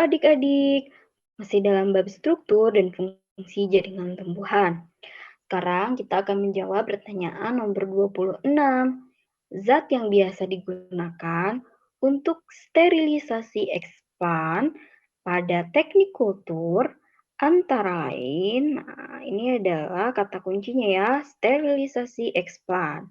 adik-adik, masih dalam bab struktur dan fungsi jaringan tumbuhan. Sekarang kita akan menjawab pertanyaan nomor 26. Zat yang biasa digunakan untuk sterilisasi eksplan pada teknik kultur antara lain, ini adalah kata kuncinya ya, sterilisasi eksplan.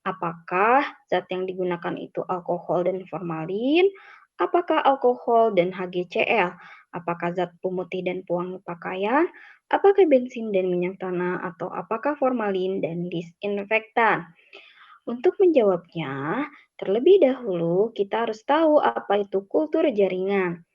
Apakah zat yang digunakan itu alkohol dan formalin? Apakah alkohol dan HGCl? Apakah zat pemutih dan pewangi pakaian? Apakah bensin dan minyak tanah? Atau apakah formalin dan disinfektan? Untuk menjawabnya, terlebih dahulu kita harus tahu apa itu kultur jaringan.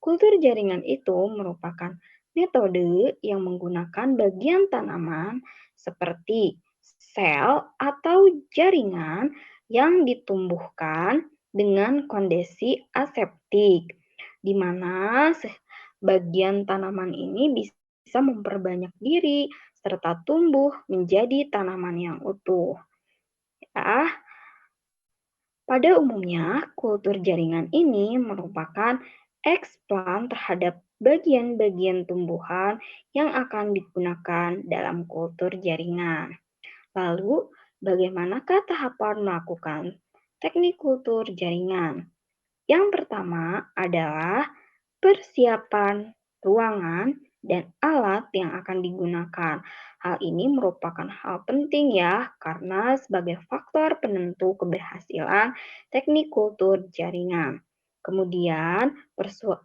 Kultur jaringan itu merupakan metode yang menggunakan bagian tanaman seperti sel atau jaringan yang ditumbuhkan dengan kondisi aseptik, di mana bagian tanaman ini bisa memperbanyak diri serta tumbuh menjadi tanaman yang utuh. Ya, pada umumnya, kultur jaringan ini merupakan eksplan terhadap bagian-bagian tumbuhan yang akan digunakan dalam kultur jaringan. Lalu, bagaimanakah tahapan melakukan teknik kultur jaringan? Yang pertama adalah persiapan ruangan dan alat yang akan digunakan. Hal ini merupakan hal penting ya, karena sebagai faktor penentu keberhasilan teknik kultur jaringan. Kemudian,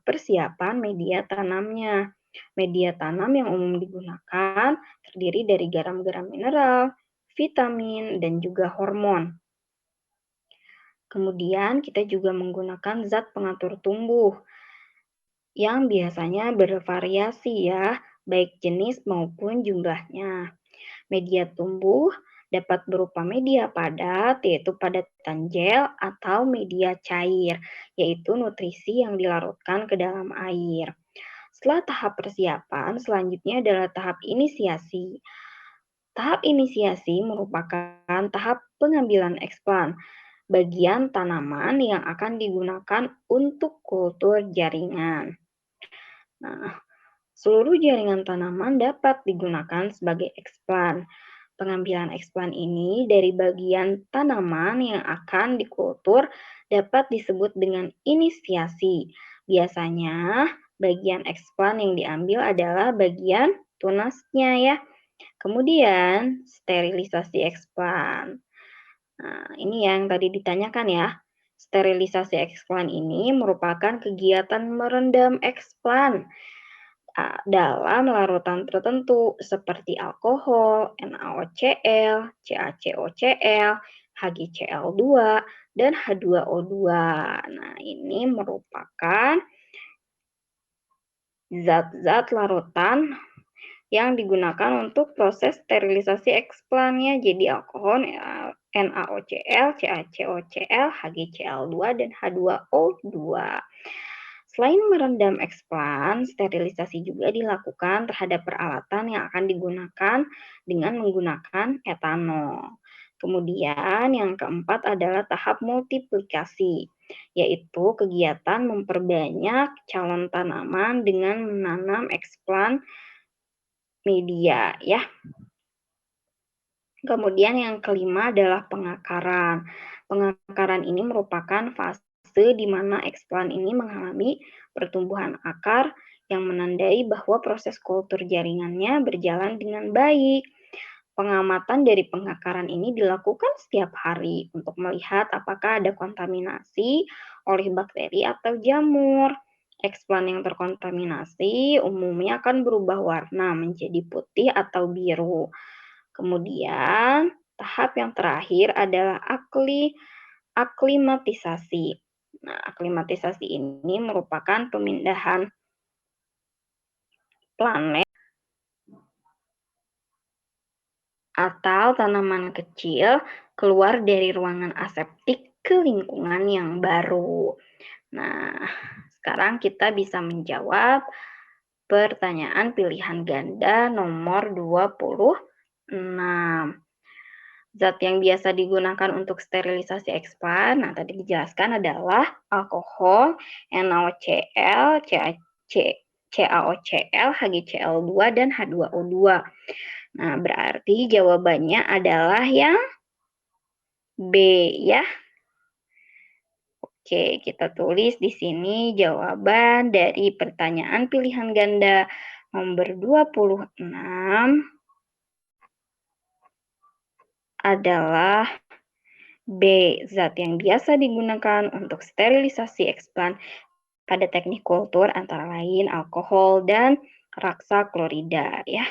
persiapan media tanamnya. Media tanam yang umum digunakan terdiri dari garam-garam mineral, vitamin, dan juga hormon. Kemudian, kita juga menggunakan zat pengatur tumbuh yang biasanya bervariasi ya, baik jenis maupun jumlahnya. Media tumbuh dapat berupa media padat, yaitu padatan gel, atau media cair, yaitu nutrisi yang dilarutkan ke dalam air. Setelah tahap persiapan, selanjutnya adalah tahap inisiasi. Tahap inisiasi merupakan tahap pengambilan eksplan, bagian tanaman yang akan digunakan untuk kultur jaringan. Nah, seluruh jaringan tanaman dapat digunakan sebagai eksplan. Pengambilan eksplan ini dari bagian tanaman yang akan dikultur dapat disebut dengan inisiasi. Biasanya, bagian eksplan yang diambil adalah bagian tunasnya ya. Kemudian, sterilisasi eksplan. Nah, ini yang tadi ditanyakan ya. Sterilisasi eksplan ini merupakan kegiatan merendam eksplan dalam larutan tertentu seperti alkohol, NaOCl, CaCOCl, HgCl2, dan H2O2. Nah, ini merupakan zat-zat larutan yang digunakan untuk proses sterilisasi eksplannya. Jadi alkohol, NaOCl, CaCOCl, HgCl2, dan H2O2. Selain merendam eksplan, sterilisasi juga dilakukan terhadap peralatan yang akan digunakan dengan menggunakan etanol. Kemudian yang keempat adalah tahap multiplikasi, yaitu kegiatan memperbanyak calon tanaman dengan menanam eksplan media ya. Kemudian yang kelima adalah pengakaran. Pengakaran ini merupakan fase di mana eksplan ini mengalami pertumbuhan akar yang menandai bahwa proses kultur jaringannya berjalan dengan baik. Pengamatan dari pengakaran ini dilakukan setiap hari untuk melihat apakah ada kontaminasi oleh bakteri atau jamur. Eksplan yang terkontaminasi umumnya akan berubah warna menjadi putih atau biru. Kemudian, tahap yang terakhir adalah aklimatisasi. Nah, aklimatisasi ini merupakan pemindahan planet atau tanaman kecil keluar dari ruangan aseptik ke lingkungan yang baru. Nah, sekarang kita bisa menjawab pertanyaan pilihan ganda nomor 26. Zat yang biasa digunakan untuk sterilisasi eksplan, nah tadi dijelaskan adalah alkohol, NaOCl, CaOCl, HgCl2, dan H2O2. Nah, berarti jawabannya adalah yang B ya. Oke, kita tulis di sini jawaban dari pertanyaan pilihan ganda nomor 26 adalah B, zat yang biasa digunakan untuk sterilisasi eksplan pada teknik kultur antara lain alkohol dan raksa klorida ya.